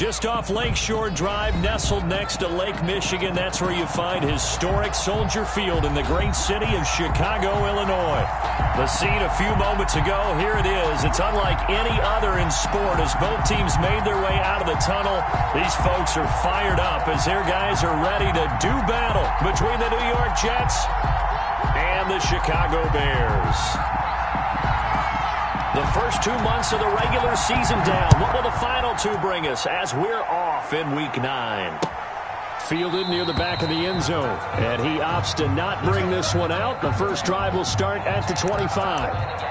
Just off Lakeshore Drive, nestled next to Lake Michigan. That's where you find historic Soldier Field in the great city of Chicago, Illinois. The scene a few moments ago, here it is. It's unlike any other in sport as both teams made their way out of the tunnel. These folks are fired up as their guys are ready to do battle between the New York Jets and the Chicago Bears. The first 2 months of the regular season down. What will the final two bring us as we're off in Week 9? Fielded near the back of the end zone. And he opts to not bring this one out. The first drive will start at the 25.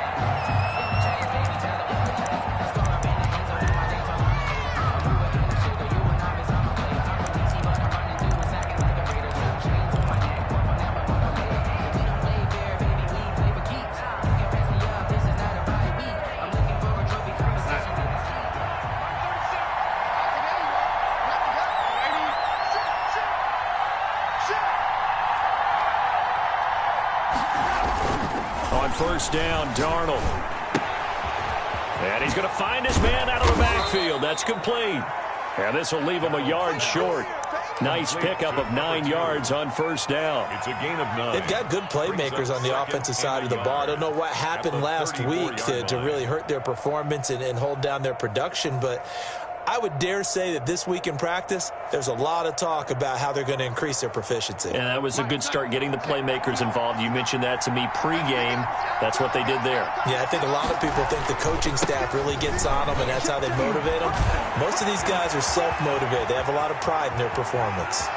First down, Darnold. And he's going to find his man out of the backfield. That's complete. And this will leave him a yard short. Nice pickup of 9 yards on first down. It's a gain of 9. They've got good playmakers on the offensive side of the ball. I don't know what happened last week to really hurt their performance and hold down their production, but I would dare say that this week in practice, there's a lot of talk about how they're going to increase their proficiency. And that was a good start getting the playmakers involved. You mentioned that to me pregame. That's what they did there. Yeah, I think a lot of people think the coaching staff really gets on them, and that's how they motivate them. Most of these guys are self-motivated. They have a lot of pride in their performance.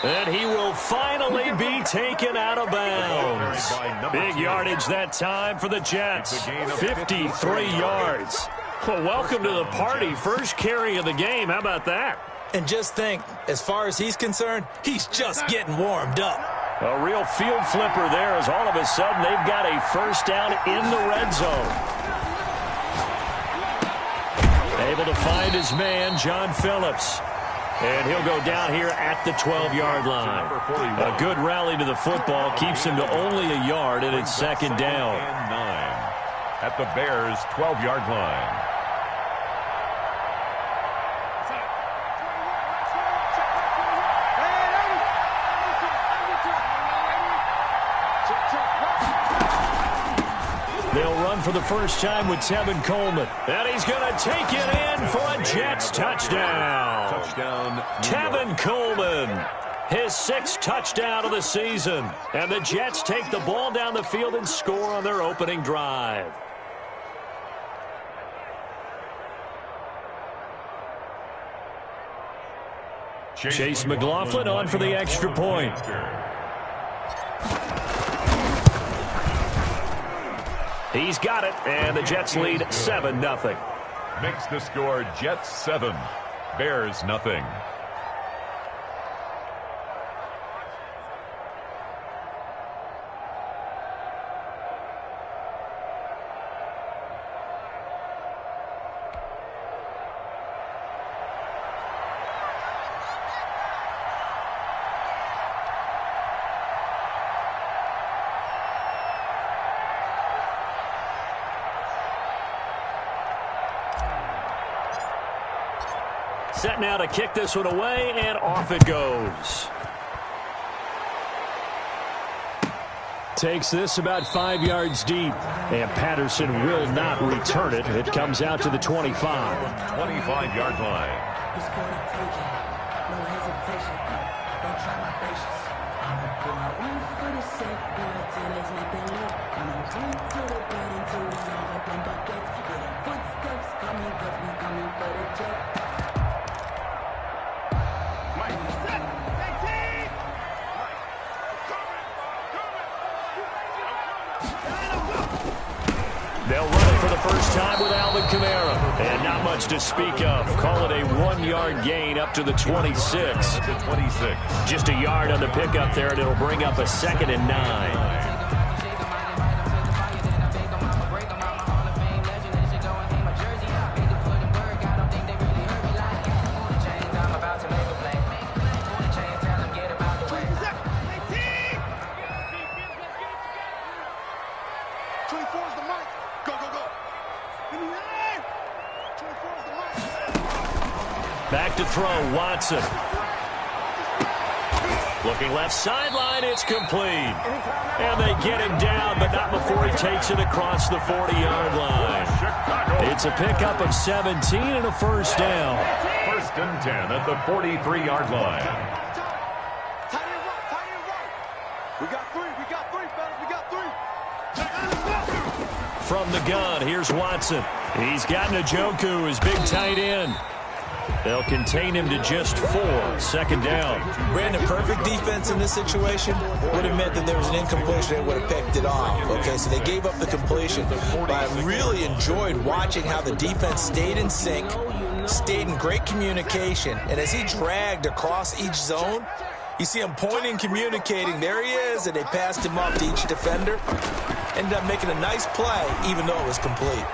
And he will finally be taken out of bounds. Big yardage that time for the Jets. 53 yards. Well, welcome to the party. First carry of the game. How about that? And just think, as far as he's concerned, he's just getting warmed up. A real field flipper there as all of a sudden they've got a first down in the red zone. Able to find his man, John Phillips. And he'll go down here at the 12-yard line. A good rally to the football keeps him to only a yard, and it's second down. And 9 at the Bears' 12-yard line. They'll run for the first time with Tevin Coleman. And he's going to take it in for a Jets touchdown. Touchdown, Tevin Coleman, his 6th touchdown of the season. And the Jets take the ball down the field and score on their opening drive. Chase McLaughlin on for the extra point. He's got it, and the Jets lead 7-0. Makes the score Jets 7, Bears nothing. Set now to kick this one away, and off it goes. Takes this about 5 yards deep, and Patterson will not return it. It comes out to the 25. 25-yard line. They'll run it for the first time with Alvin Kamara. And not much to speak of. Call it a 1-yard gain up to the 26. Just a yard on the pickup there, and it'll bring up a 2nd and 9. to throw, Watson. Looking left sideline, it's complete. And they get him down, but not before he takes it across the 40-yard line. It's a pickup of 17 and a first down. First and 10 at the 43-yard line. We got three, fellas. We got three. From the gun, here's Watson. He's got Njoku, his big tight end. They'll contain him to just 4. Second down. Brandon, perfect defense in this situation would have meant that there was an incompletion. They would have picked it off. Okay, so they gave up the completion. But I really enjoyed watching how the defense stayed in sync, stayed in great communication. And as he dragged across each zone, you see him pointing, communicating. There he is, and they passed him off to each defender. Ended up making a nice play, even though it was complete.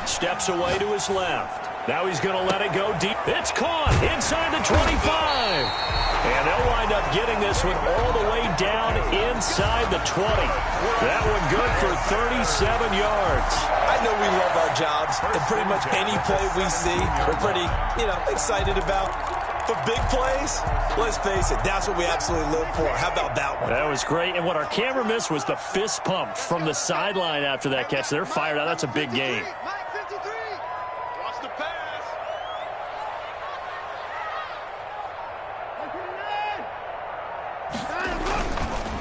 Steps away to his left. Now he's going to let it go deep. It's caught inside the 25. And they'll wind up getting this one all the way down inside the 20. That one good for 37 yards. I know we love our jobs, and pretty much any play we see, we're pretty, excited about. But big plays, let's face it, that's what we absolutely live for. How about that one? That was great. And what our camera missed was the fist pump from the sideline after that catch. They're fired out. That's a big game.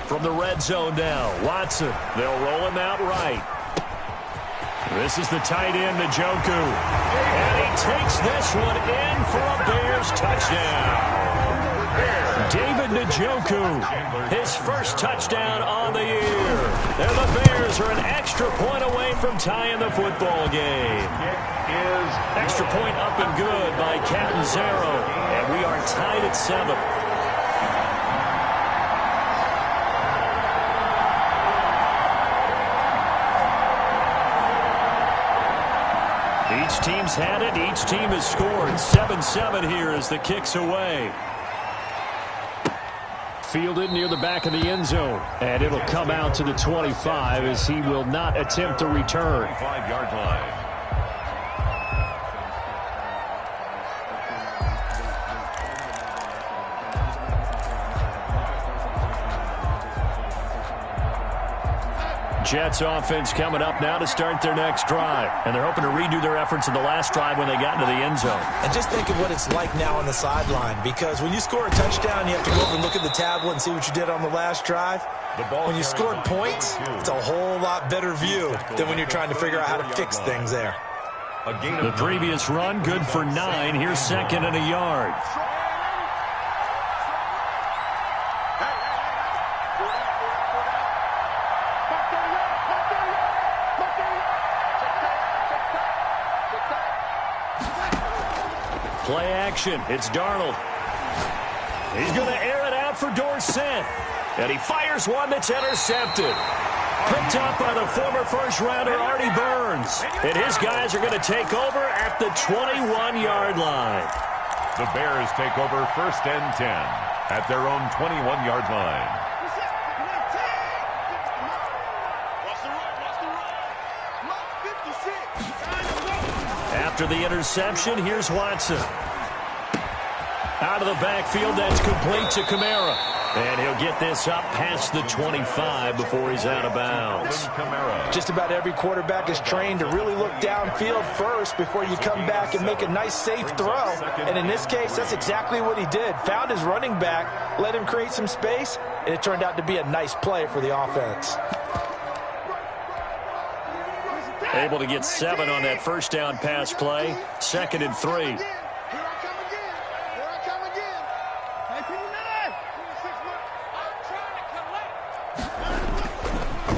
From the red zone now, Watson. They'll roll him out right. This is the tight end, Njoku. And he takes this one in for a Bears touchdown. David Njoku, his first touchdown on the year. And the Bears are an extra point away from tying the football game. Extra point up and good by Catanzaro. And we are tied at 7. Each team's had it. Each team has scored. 7-7 here as the kick's away. Fielded near the back of the end zone. And it'll come out to the 25 as he will not attempt to return. 5-yard line. Jets offense coming up now to start their next drive. And they're hoping to redo their efforts in the last drive when they got into the end zone. And just think of what it's like now on the sideline, because when you score a touchdown, you have to go over and look at the tablet and see what you did on the last drive. When you scored points, it's a whole lot better view than when you're trying to figure out how to fix things there. The previous run, good for 9. Here's second and a yard. Play action. It's Darnold. He's going to air it out for Dorsett. And he fires one that's intercepted. Picked up by the former first-rounder Artie Burns. And his guys are going to take over at the 21-yard line. The Bears take over first and 10 at their own 21-yard line. After the interception, here's Watson. Out of the backfield, that's complete to Kamara. And he'll get this up past the 25 before he's out of bounds. Just about every quarterback is trained to really look downfield first before you come back and make a nice, safe throw. And in this case, that's exactly what he did. Found his running back, let him create some space, and it turned out to be a nice play for the offense. Able to get 7 on that first down pass play. 2nd and 3.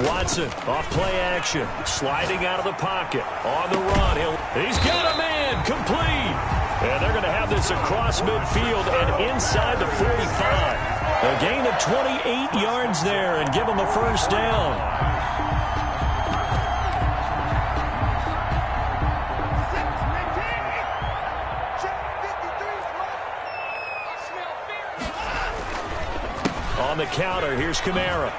Watson off play action. Sliding out of the pocket. On the run. He's got a man. Complete. And they're going to have this across midfield and inside the 45. A gain of 28 yards there and give them a first down. On the counter, here's Kamara.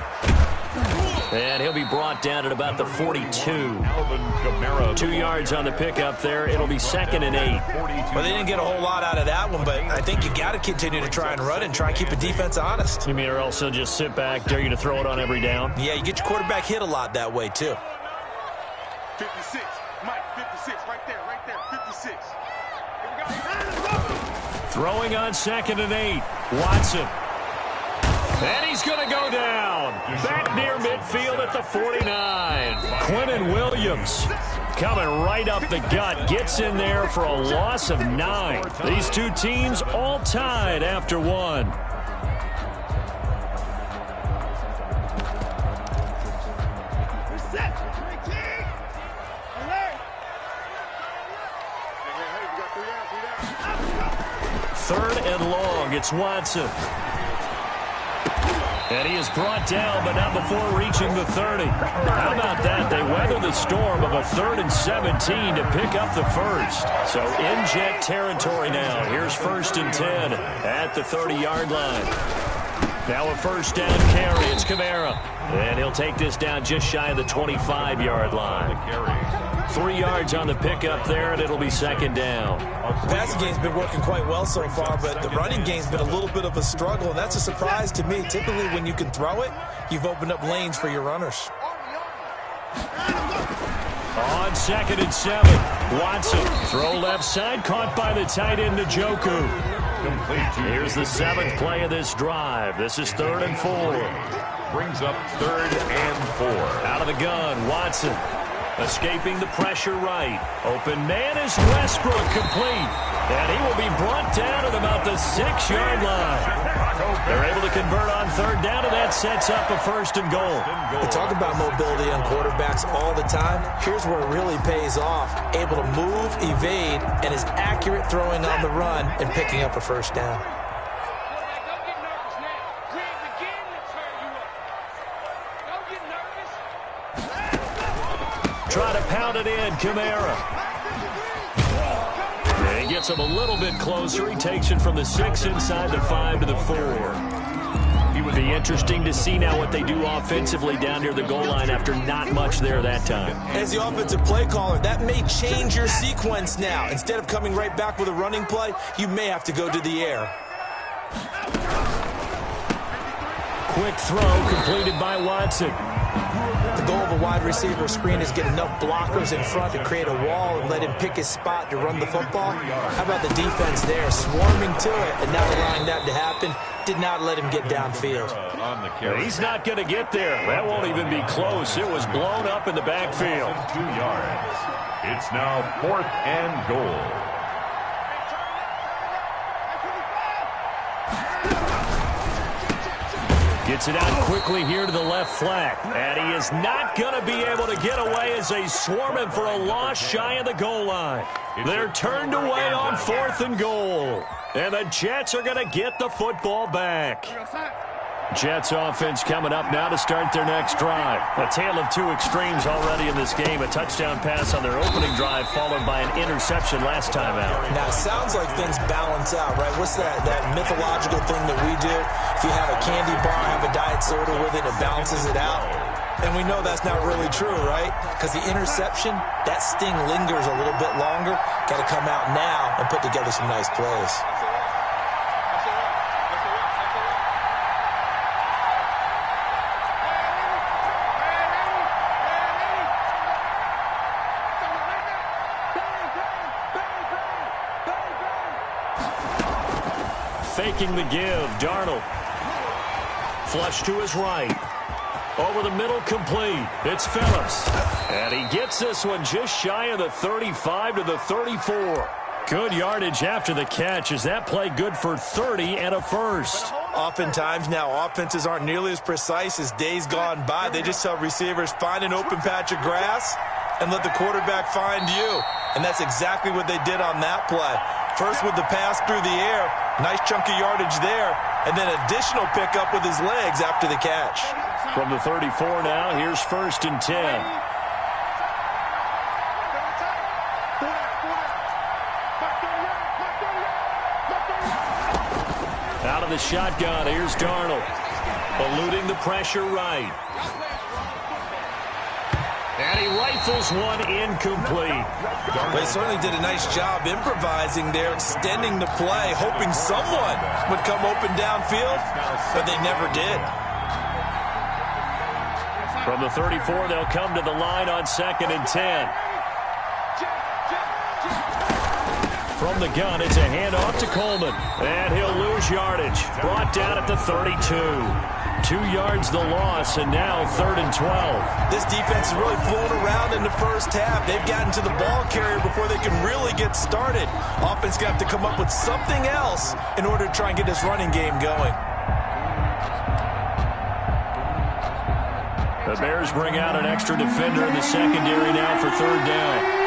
And he'll be brought down at about the 42. Alvin Kamara. 2 yards on the pickup there. It'll be 2nd and 8. Well, they didn't get a whole lot out of that one, but I think you got to continue to try and run and try and keep the defense honest. You mean or else they'll just sit back, dare you to throw it on every down? Yeah, you get your quarterback hit a lot that way, too. 56. Mike, 56. Right there, 56. Throwing on 2nd and 8. Watson. And he's going to go down. Back near midfield at the 49. Quinnen Williams coming right up the gut. Gets in there for a loss of 9. These two teams all tied after 1. Third and long. It's Watson. And he is brought down, but not before reaching the 30. How about that? They weather the storm of a 3rd and 17 to pick up the first. So in Jet territory now. Here's 1st and 10 at the 30-yard line. Now a first down carry. It's Kamara. And he'll take this down just shy of the 25-yard line. 3 yards on the pickup there, and it'll be 2nd down. The passing game's been working quite well so far, but the running game's been a little bit of a struggle, and that's a surprise to me. Typically, when you can throw it, you've opened up lanes for your runners. On 2nd and 7, Watson. Throw left side, caught by the tight end, Njoku. Here's the 7th play of this drive. This is 3rd and 4. Brings up 3rd and 4. Out of the gun, Watson. Escaping the pressure right. Open man is Westbrook, complete. And he will be brought down at about the 6-yard line. They're able to convert on 3rd down, and that sets up a 1st and goal. We talk about mobility on quarterbacks all the time. Here's where it really pays off. Able to move, evade, and is accurate throwing on the run and picking up a 1st down. Try to pound it in, Kamara. And he gets him a little bit closer. He takes it from the 6 inside the 5 to the 4. It would be interesting to see now what they do offensively down near the goal line after not much there that time. As the offensive play caller, that may change your sequence now. Instead of coming right back with a running play, you may have to go to the air. Quick throw completed by Watson. The goal of a wide receiver screen is get enough blockers in front to create a wall and let him pick his spot to run the football. How about the defense there, swarming to it and not allowing that to happen? Did not let him get downfield. He's not going to get there. That won't even be close. It was blown up in the backfield. 2 yards. It's now 4th and goal. Gets it out quickly here to the left flat. And he is not going to be able to get away as they swarm him for a loss shy of the goal line. They're turned away on 4th and goal. And the Jets are going to get the football back. Jets offense coming up now to start their next drive. A tale of 2 extremes already in this game. A touchdown pass on their opening drive followed by an interception last time out. Now, it sounds like things balance out, right? What's that mythological thing that we do? If you have a candy bar, have a diet soda with it, it balances it out. And we know that's not really true, right? Because the interception, that sting lingers a little bit longer. Got to come out now and put together some nice plays. Faking the give, Darnold. Flush to his right. Over the middle, complete. It's Phillips. And he gets this one just shy of the 35 to the 34. Good yardage after the catch. Is that play good for 30 and a first? Oftentimes now, offenses aren't nearly as precise as days gone by. They just tell receivers, find an open patch of grass and let the quarterback find you. And that's exactly what they did on that play. First with the pass through the air, nice chunky yardage there, and then additional pickup with his legs after the catch. From the 34 now, here's 1st and 10. Out of the shotgun, here's Darnold. Eluding the pressure right. And he rifles one incomplete. They certainly did a nice job improvising there, extending the play, hoping someone would come open downfield, but they never did. From the 34, they'll come to the line on 2nd and 10. From the gun, it's a handoff to Coleman. And he'll lose yardage. Brought down at the 32. 2 yards the loss, and now 3rd and 12. This defense has really flown around in the first half. They've gotten to the ball carrier before they can really get started. Offense going to have to come up with something else in order to try and get this running game going. The Bears bring out an extra defender in the secondary now for 3rd down.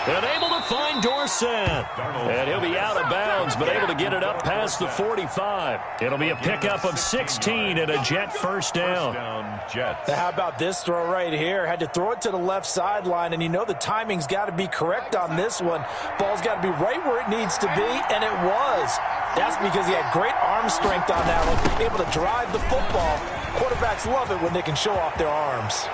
And able to find Dorsett. And he'll be out of bounds, but able to get it up past the 45. It'll be a pickup of 16 and a Jet first down. How about this throw right here? Had to throw it to the left sideline, and you know the timing's got to be correct on this one. Ball's got to be right where it needs to be, and it was. That's because he had great arm strength on that one, able to drive the football. Quarterbacks love it when they can show off their arms.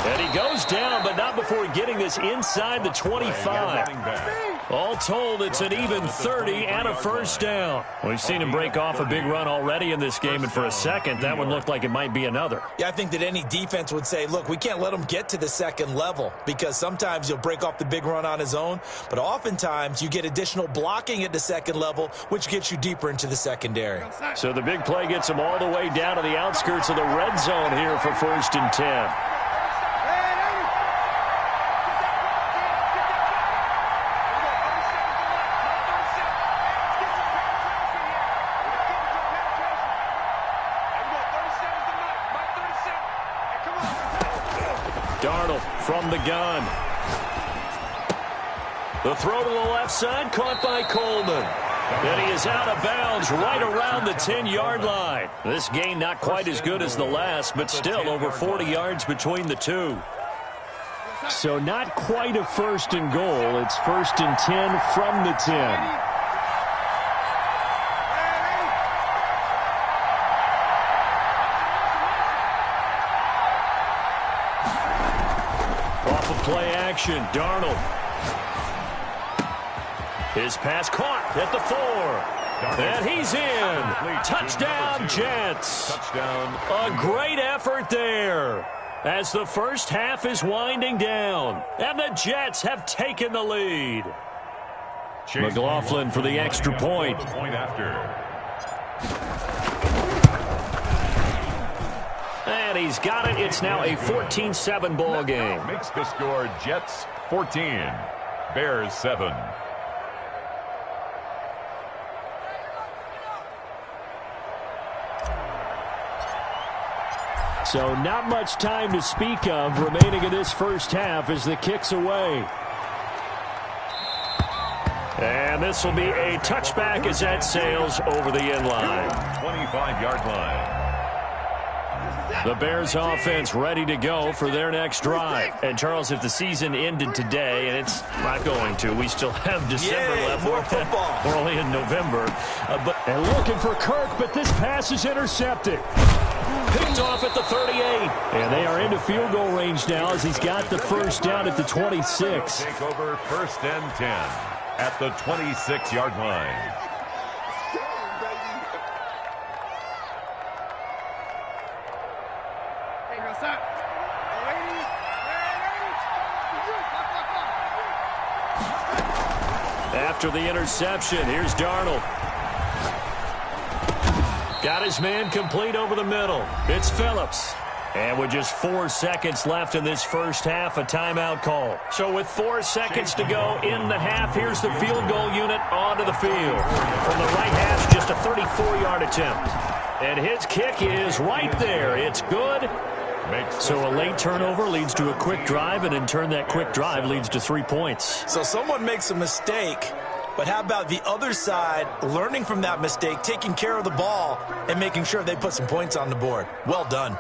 And he goes down, but not before getting this inside the 25. All told, it's an even 30 and a first down. We've seen him break off a big run already in this game, and for a second, that one looked like it might be another. Yeah, I think that any defense would say, look, we can't let him get to the second level, because sometimes he'll break off the big run on his own, but oftentimes you get additional blocking at the second level, which gets you deeper into the secondary. So the big play gets him all the way down to the outskirts of the red zone here for 1st and 10. Darnold from the gun. The throw to the left side, caught by Coleman. And he is out of bounds right around the 10-yard line. This gain not quite as good as the last, but still over 40 yards between the two. So not quite a 1st and goal. It's 1st and 10 from the 10. Play action, Darnold. His pass caught at the 4. And he's in. Touchdown, Jets. A great effort there as the first half is winding down. And the Jets have taken the lead. McLaughlin for the extra point. And he's got it. It's now a 14-7 ball game. Makes the score Jets 14, Bears 7. So not much time to speak of remaining in this first half as the kick's away. And this will be a touchback as that sails over the end line. 25-yard line. The Bears offense ready to go for their next drive. And, Charles, if the season ended today, and it's not going to, we still have December left. More football. We're only in November. And looking for Kirk, but this pass is intercepted. Picked off at the 38. And they are into field goal range now as he's got the first down at the 26. Take over 1st and 10 at the 26-yard line. After the interception, here's Darnold. Got his man complete over the middle. It's Phillips. And with just 4 seconds left in this first half, a timeout call. So with 4 seconds to go in the half, here's the field goal unit onto the field. From the right hash, just a 34-yard attempt. And his kick is right there. It's good. So a late turnover leads to a quick drive, and in turn that quick drive leads to 3 points. So someone makes a mistake But how about the other side, learning from that mistake, taking care of the ball, and making sure they put some points on the board? Well done.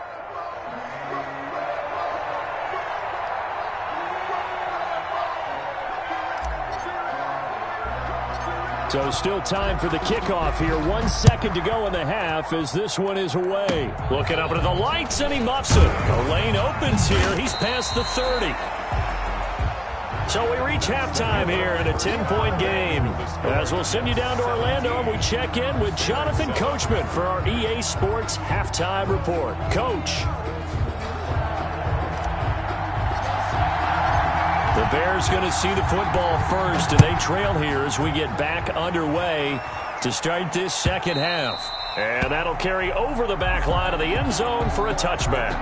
So still time for the kickoff here. 1 second to go in the half as this one is away. Looking up into the lights, and he muffs it. The lane opens here. He's past the 30. So we reach halftime here in a 10-point game. As we'll send you down to Orlando, and we check in with Jonathan Coachman for our EA Sports Halftime Report. Coach. The Bears going to see the football first, and they trail here as we get back underway to start this second half. And that'll carry over the back line of the end zone for a touchback.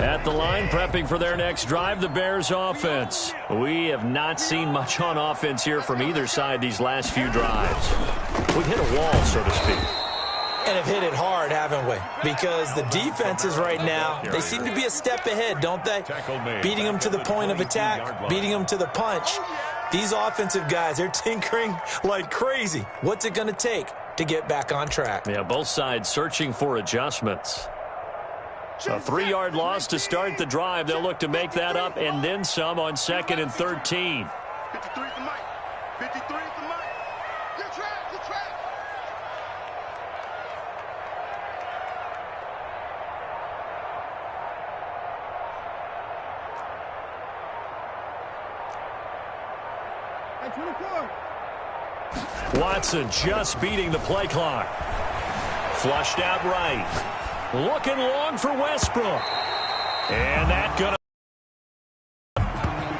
At the line, prepping for their next drive, the Bears offense. We have not seen much on offense here from either side these last few drives. We've hit a wall, so to speak. And have hit it hard, haven't we? Because the defenses right now, they seem to be a step ahead, don't they? Beating them to the point of attack, beating them to the punch. These offensive guys, they're tinkering like crazy. What's it going to take to get back on track? Yeah, both sides searching for adjustments. A 3-yard loss to start the drive. They'll look to make that up and then some on 2nd and 13. 53 for Mike. 53 for Mike. Good track, good track. Hey, 24. Watson just beating the play clock. Flushed out right. Looking long for Westbrook. And that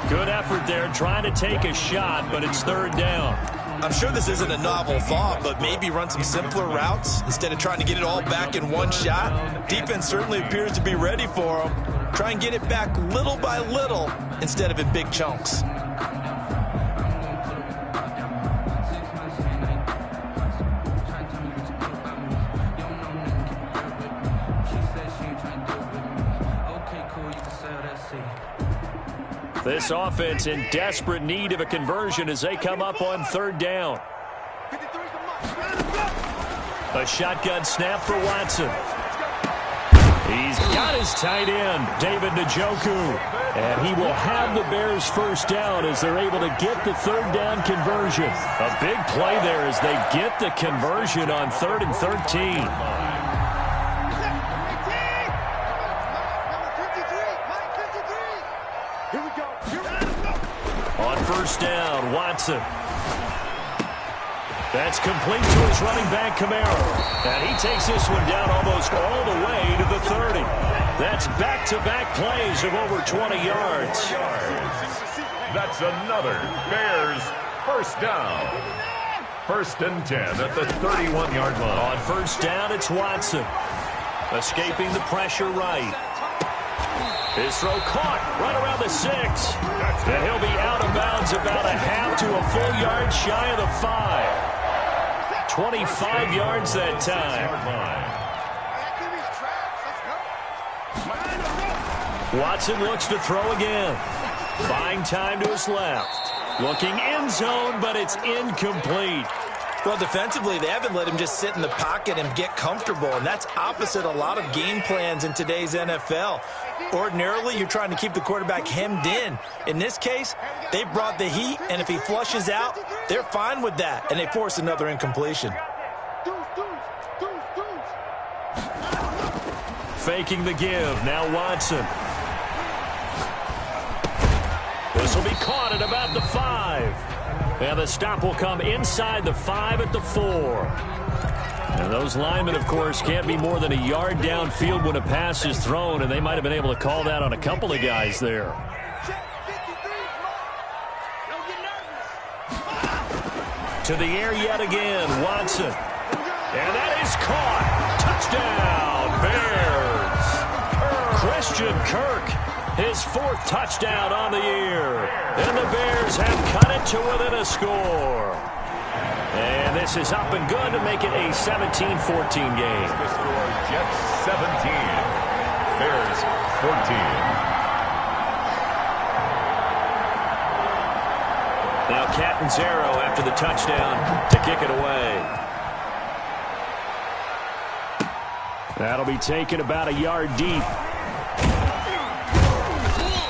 good effort there trying to take a shot, but it's 3rd down. I'm sure this isn't a novel thought, but maybe run some simpler routes instead of trying to get it all back in one shot. Defense certainly appears to be ready for them. Try and get it back little by little instead of in big chunks. This offense in desperate need of a conversion as they come up on 3rd down. A shotgun snap for Watson. He's got his tight end, David Njoku. And he will have the Bears first down as they're able to get the 3rd down conversion. A big play there as they get the conversion on 3rd and 13. First down, Watson. That's complete to his running back, Kamara. And he takes this one down almost all the way to the 30. That's back-to-back plays of over 20 yards. That's another Bears first down. 1st and 10 at the 31-yard line. On first down, it's Watson. Escaping the pressure right. His throw caught right around the 6. And he'll be out of bounds about a half to a full yard shy of the 5. 25 yards that time. Watson looks to throw again. Buying time to his left. Looking end zone, but it's incomplete. Well, defensively, they haven't let him just sit in the pocket and get comfortable, and that's opposite a lot of game plans in today's NFL. Ordinarily, you're trying to keep the quarterback hemmed in. In this case, they brought the heat, and if he flushes out, they're fine with that, and they force another incompletion. Faking the give. Now Watson. This will be caught at about the 5. And the stop will come inside the 5 at the 4. And those linemen, of course, can't be more than a yard downfield when a pass is thrown, and they might have been able to call that on a couple of guys there. To the air yet again, Watson. And that is caught. Touchdown, Bears. Christian Kirk his 4th touchdown on the year. And the Bears have cut it to within a score. And this is up and good to make it a 17-14 game. The score, Jets 17, Bears 14. Now Catanzaro after the touchdown to kick it away. That'll be taken about a yard deep.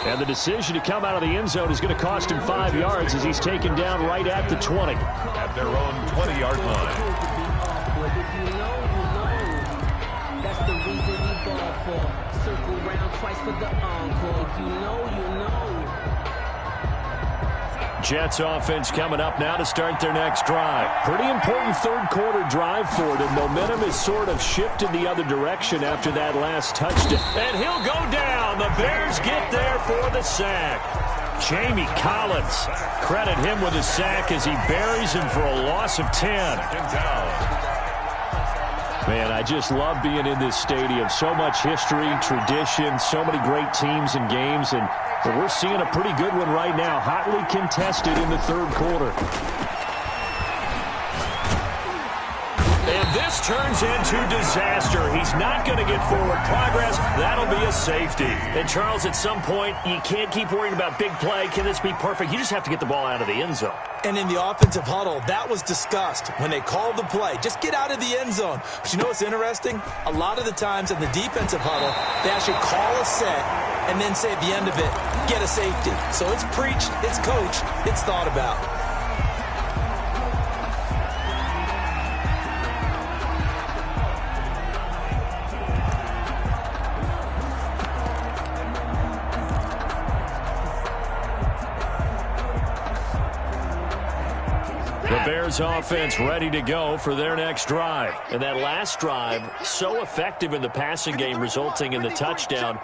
And the decision to come out of the end zone is going to cost him 5 yards as he's taken down right at the 20. At their own 20-yard line. That's the reason we ball for. Circle round twice for the encore. If you know, you know. Jets offense coming up now to start their next drive. Pretty important third-quarter drive for them. Momentum has sort of shifted the other direction after that last touchdown. And he'll go down. The Bears get there for the sack. Jamie Collins, credit him with a sack as he buries him for a loss of 10. Man, I just love being in this stadium. So much history, tradition, so many great teams and games, and we're seeing a pretty good one right now, hotly contested in the third quarter. And this turns into disaster. He's not going to get forward progress. That'll be a safety. And, Charles, at some point, you can't keep worrying about big play. Can this be perfect? You just have to get the ball out of the end zone. And in the offensive huddle, that was discussed when they called the play. Just get out of the end zone. But you know what's interesting? A lot of the times in the defensive huddle, they actually call a set and then say at the end of it, get a safety. So it's preached, it's coached, it's thought about. The Bears offense ready to go for their next drive. And that last drive, so effective in the passing game, resulting in the touchdown.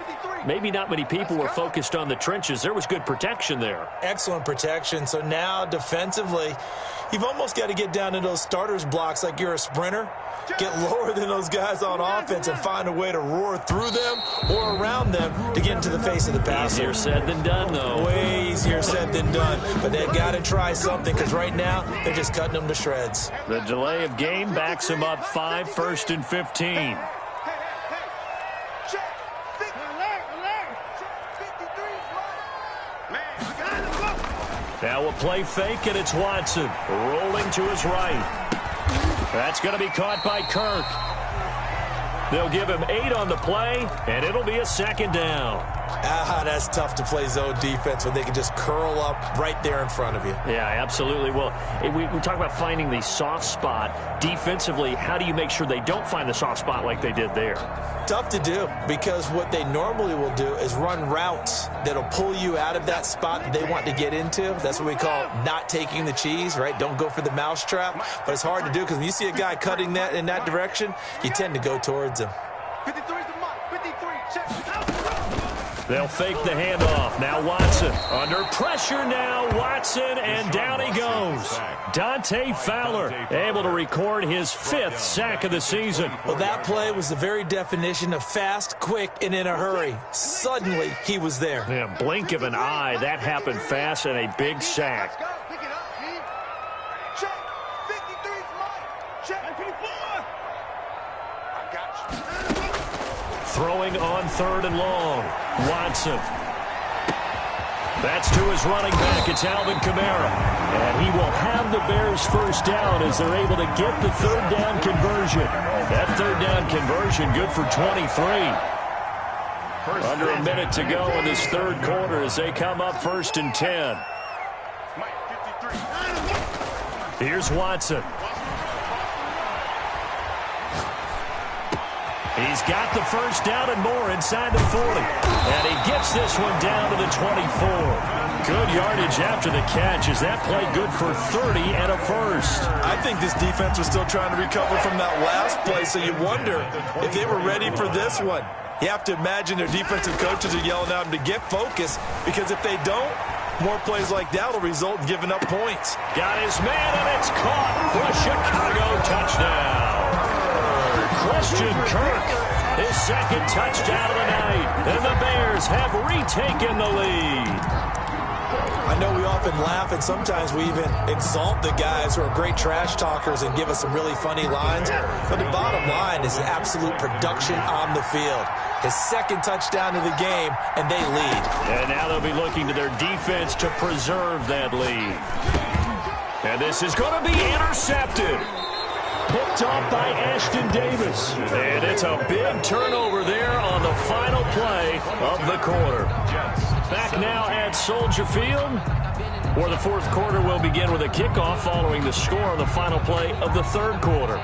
Maybe not many people were focused on the trenches. There was good protection there. Excellent protection. So now defensively, you've almost got to get down to those starters blocks like you're a sprinter. Get lower than those guys on offense and find a way to roar through them or around them to get into the face of the passer. Easier said than done, though. Way easier said than done. But they've got to try something because right now they're just cutting them to shreds. The delay of game backs them up 5, 1st and 15. Now we'll play fake, and it's Watson rolling to his right. That's going to be caught by Kirk. They'll give him 8 on the play, and it'll be a 2nd down. That's tough to play zone defense when they can just curl up right there in front of you. Yeah, absolutely. Well, we talk about finding the soft spot. Defensively, how do you make sure they don't find the soft spot like they did there? Tough to do because what they normally will do is run routes that'll pull you out of that spot that they want to get into. That's what we call not taking the cheese, right? Don't go for the mousetrap. But it's hard to do because when you see a guy cutting that in that direction, you tend to go towards him. 53 is the mark. 53, check. They'll fake the handoff. Now Watson under pressure now. Watson, and down he goes. Dante Fowler able to record his 5th sack of the season. Well, that play was the very definition of fast, quick, and in a hurry. Suddenly, he was there. Yeah, blink of an eye. That happened fast and a big sack. Pick it up, Pete. Check. 53 is mine. Check. 54. I got you. Throwing on 3rd and long. Watson. That's to his running back. It's Alvin Kamara. And he will have the Bears 1st down as they're able to get the 3rd down conversion. That 3rd down conversion good for 23. Under a minute to go in this 3rd quarter as they come up 1st and 10. Here's Watson. He's got the 1st down and more inside the 40. And he gets this one down to the 24. Good yardage after the catch. Is that play good for 30 and a 1st? I think this defense was still trying to recover from that last play, so you wonder if they were ready for this one. You have to imagine their defensive coaches are yelling at them to get focused, because if they don't, more plays like that will result in giving up points. Got his man, and it's caught for a Chicago touchdown. Christian Kirk his second touchdown of the night. And the Bears have retaken the lead. I know we often laugh, and sometimes we even exalt the guys who are great trash talkers and give us some really funny lines. But the bottom line is absolute production on the field. His second touchdown of the game, and they lead. And now they'll be looking to their defense to preserve that lead. And this is going to be intercepted. Picked off by Ashton Davis. And it's a big turnover there on the final play of the quarter. Back now at Soldier Field, where the fourth quarter will begin with a kickoff following the score on the final play of the third quarter.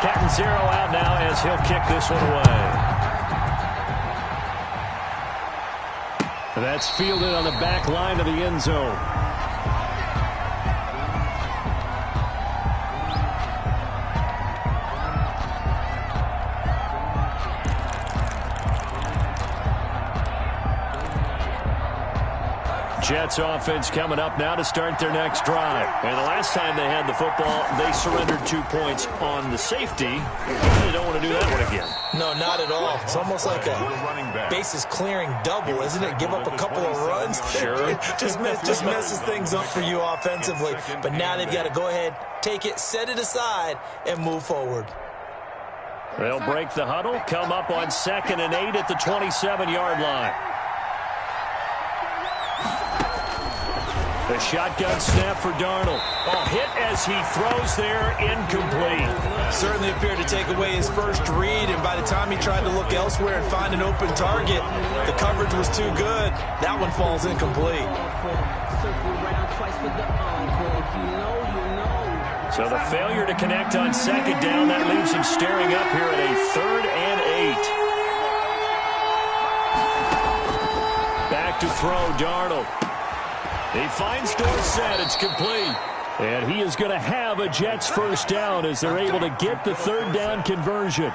Catanzaro out now as he'll kick this one away. That's fielded on the back line of the end zone. Jets offense coming up now to start their next drive. And the last time they had the football, they surrendered 2 points on the safety. They don't want to do that one again. No, not at all. It's almost like a bases clearing double, isn't it? Give up a couple of runs. Sure. just messes things up for you offensively. But now they've got to go ahead, take it, set it aside, and move forward. They'll break the huddle, come up on 2nd and 8 at the 27-yard line. The shotgun snap for Darnold. Oh, hit as he throws there, incomplete. Certainly appeared to take away his first read, and by the time he tried to look elsewhere and find an open target, the coverage was too good. That one falls incomplete. So the failure to connect on 2nd down, that leaves him staring up here at a 3rd and 8. Back to throw, Darnold. He finds Dorsett. It's complete. And he is going to have a Jets first down as they're able to get the 3rd down conversion.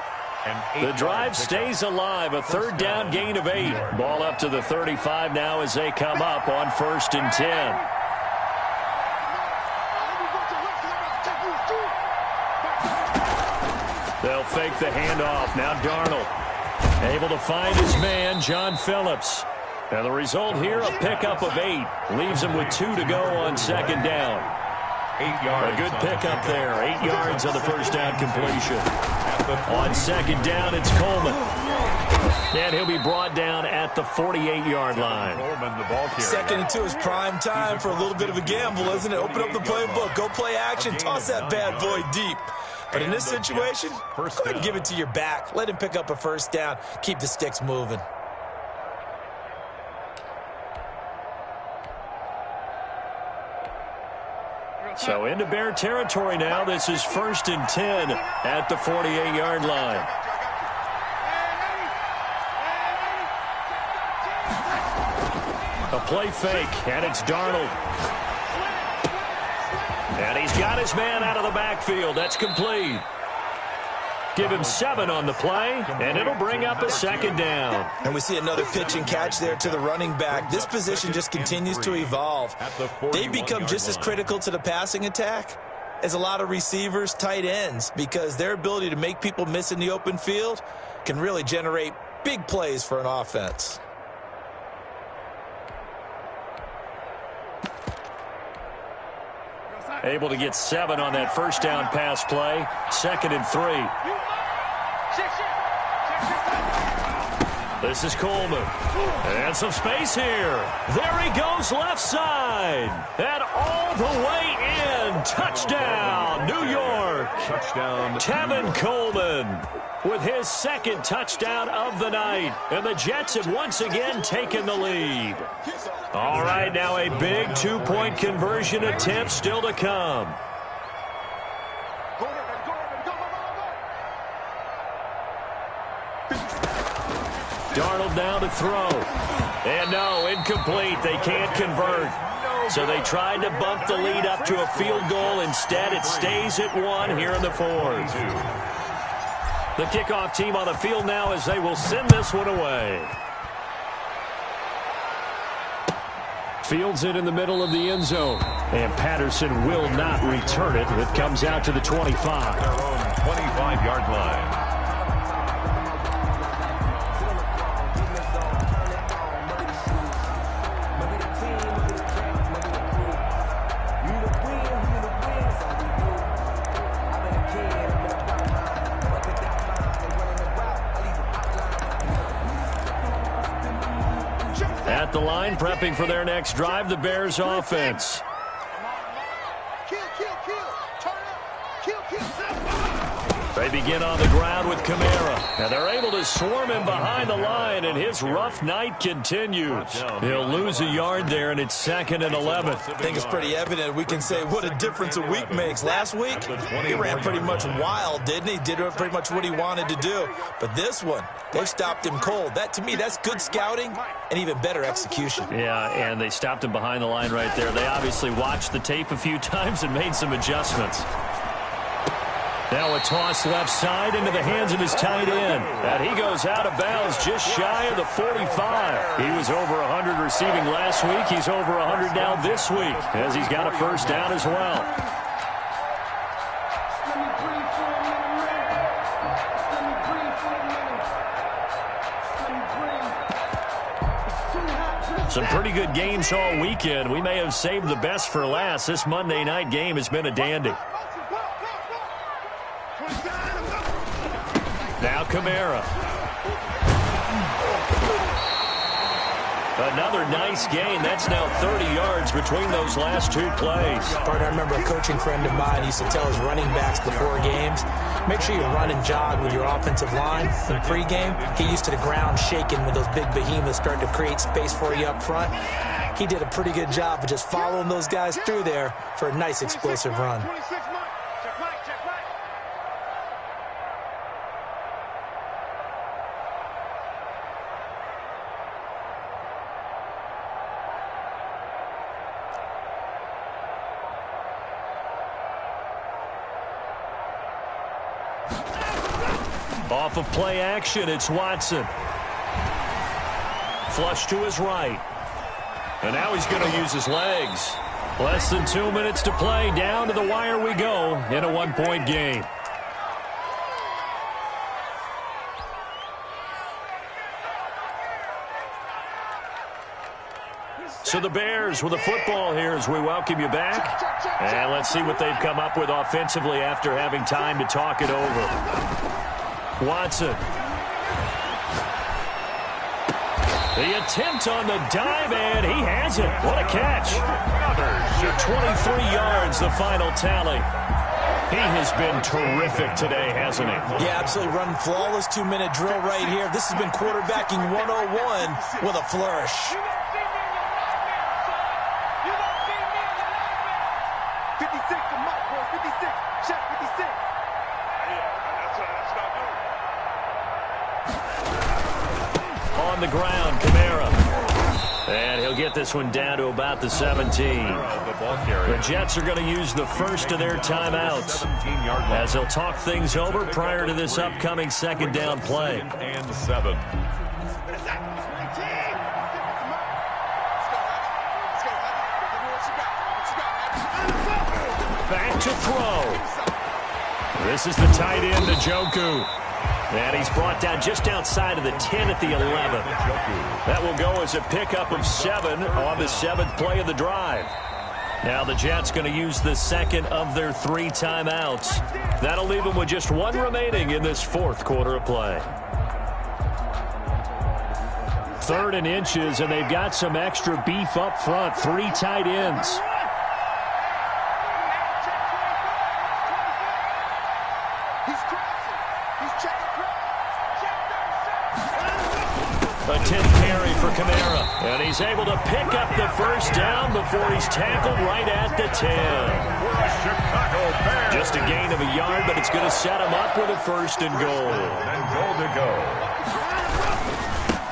The drive stays alive. A 3rd down gain of 8. Ball up to the 35 now as they come up on 1st and 10. They'll fake the handoff. Now Darnold able to find his man, John Phillips. And the result here, a pickup of 8. Leaves him with 2 to go on 2nd down. 8 yards. A good pickup there. 8 yards on the first down completion. On 2nd down, it's Coleman. And he'll be brought down at the 48-yard line. Coleman, the ball carrier. 2nd and 2 is prime time for a little bit of a gamble, isn't it? Open up the playbook. Go play action. Toss that bad boy deep. But in this situation, go ahead and give it to your back. Let him pick up a first down. Keep the sticks moving. So into Bear territory now. This is 1st and 10 at the 48-yard line. A play fake, and it's Darnold. And he's got his man out of the backfield. That's complete. Give him 7 on the play, and it'll bring up a 2nd down. And we see another pitch and catch there to the running back. This position just continues to evolve. They become just as critical to the passing attack as a lot of receivers, tight ends, because their ability to make people miss in the open field can really generate big plays for an offense. Able to get 7 on that first down pass play. 2nd and 3. This is Coleman. And some space here. There he goes left side. And all the way in. Touchdown, New York. Touchdown. Tevin Coleman with his 2nd touchdown of the night. And the Jets have once again taken the lead. All right, now a big 2-point conversion attempt still to come. Darnold down to throw. And no, incomplete. They can't convert. So they tried to bump the lead up to a field goal. Instead, it stays at 1 here in the 4th. The kickoff team on the field now as they will send this one away. Fields it in the middle of the end zone. And Patterson will not return it. It comes out to the 25. 25-yard line. At the line, prepping for their next drive, the Bears offense. They begin on the ground with Kamara, and they're able to swarm him behind the line, and his rough night continues. He'll lose a yard there, and it's 2nd and 11. I think it's pretty evident. We can say what a difference a week makes. Last week, he ran pretty much wild, didn't he? Did pretty much what he wanted to do. But this one, they've stopped him cold. That, to me, that's good scouting and even better execution. Yeah, and they stopped him behind the line right there. They obviously watched the tape a few times and made some adjustments. Now a toss left side into the hands of his tight end. And he goes out of bounds just shy of the 45. He was over 100 receiving last week. He's over 100 now this week as he's got a first down as well. Some pretty good games all weekend. We may have saved the best for last. This Monday night game has been a dandy. Now Kamara. Another nice gain. That's now 30 yards between those last two plays. Partner, I remember a coaching friend of mine used to tell his running backs before games, make sure you run and jog with your offensive line in pregame. Get used to the ground shaking when those big behemoths start to create space for you up front. He did a pretty good job of just following those guys through there for a nice explosive run. Off of play action, it's Watson. Flush to his right. And now he's going to use his legs. Less than 2 minutes to play. Down to the wire we go in a one-point game. So the Bears with the football here as we welcome you back. And let's see what they've come up with offensively after having time to talk it over. Watson. The attempt on the dive, and he has it. What a catch. 23 yards, the final tally. He has been terrific today, hasn't he? Yeah, absolutely. Running flawless 2-minute drill right here. This has been quarterbacking 101 with a flourish. 56 to Mike, boys. 56. Check 56. On the ground, Kamara. And he'll get this one down to about the 17. The Jets are going to use the first of their timeouts as they'll talk things over prior to this upcoming second down play. And 7. Back to throw. This is the tight end, Njoku. And he's brought down just outside of the 10 at the 11. That will go as a pickup of 7 on the 7th play of the drive. Now the Jets going to use the second of their 3 timeouts. That'll leave them with just 1 remaining in this 4th quarter of play. 3rd and inches, and they've got some extra beef up front. 3 tight ends. A 10th carry for Kamara. And he's able to pick up the first down before he's tackled right at the 10. Just a gain of a yard, but it's going to set him up with a 1st and goal. And goal to go.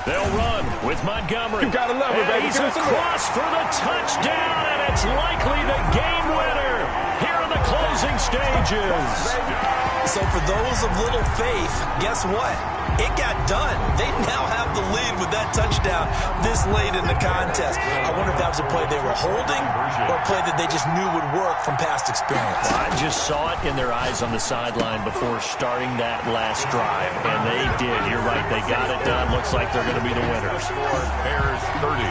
They'll run with Montgomery. You gotta love it, baby. He's across for the touchdown, and it's likely the game winner here in the closing stages. So for those of little faith, guess what? it got done. They now have the lead with that touchdown this late in the contest. I wonder if that was a play they were holding or a play that they just knew would work from past experience. I just saw it in their eyes on the sideline before starting that last drive, and they did. You're right. They got it done. Looks like they're going to be the winners. Bears 30,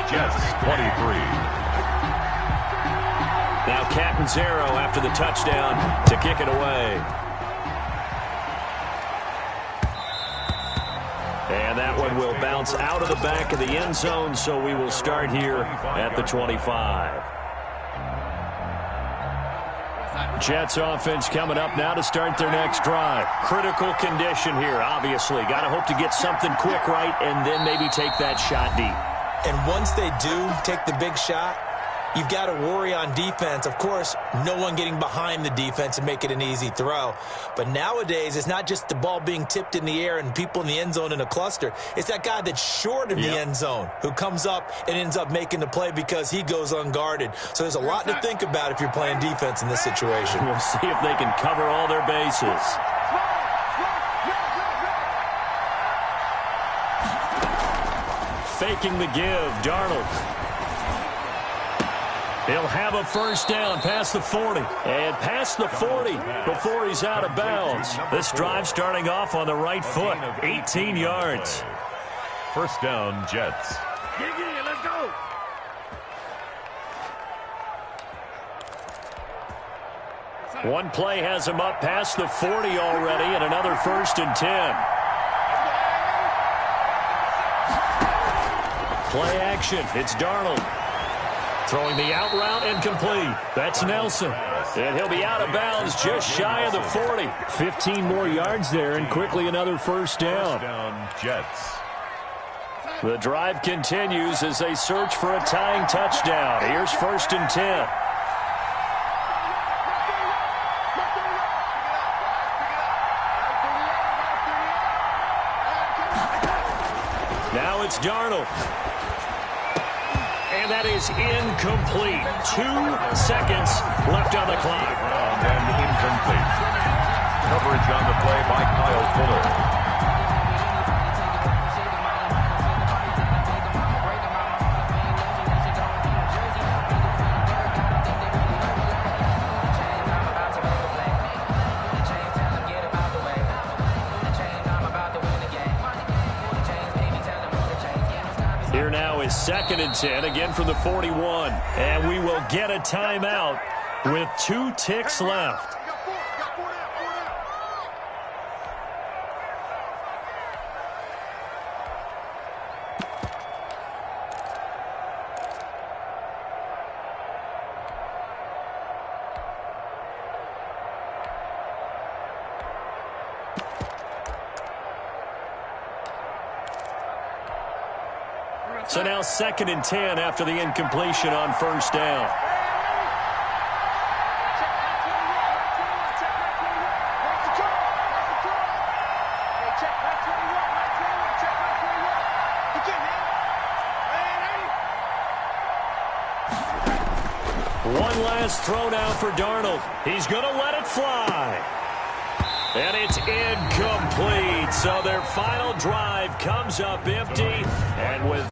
Jets 23. Now Catanzaro after the touchdown to kick it away. And that one will bounce out of the back of the end zone, so we will start here at the 25. Jets offense coming up now to start their next drive. Critical condition here, obviously. Got to hope to get something quick right and then maybe take that shot deep. And once they do take the big shot, you've got to worry on defense. Of course, no one getting behind the defense and make it an easy throw. But nowadays, it's not just the ball being tipped in the air and people in the end zone in a cluster. It's that guy that's short of the end zone who comes up and ends up making the play because he goes unguarded. So there's a lot to think about if you're playing defense in this situation. We'll see if they can cover all their bases. Faking the give, Darnold. He'll have a first down past the 40. And past the 40 before he's out of bounds. This drive starting off on the right foot. 18 yards. First down, Jets. Let's go. One play has him up past the 40 already, and another first and 10. Play action. It's Darnold. Throwing the out route and complete. That's Nelson. And he'll be out of bounds just shy of the 40. 15 more yards there and quickly another first down. First down, Jets. The drive continues as they search for a tying touchdown. Here's first and 10. Now it's Darnold. And that is incomplete. 2 seconds left on the clock. And incomplete. Coverage on the play by Kyle Fuller. Here now is second and 10, again from the 41. And we will get a timeout with 2 ticks left. So now second and 10 after the incompletion on first down. One last throw now for Darnold. He's going to let it fly. And it's incomplete. So their final drive comes up empty. And with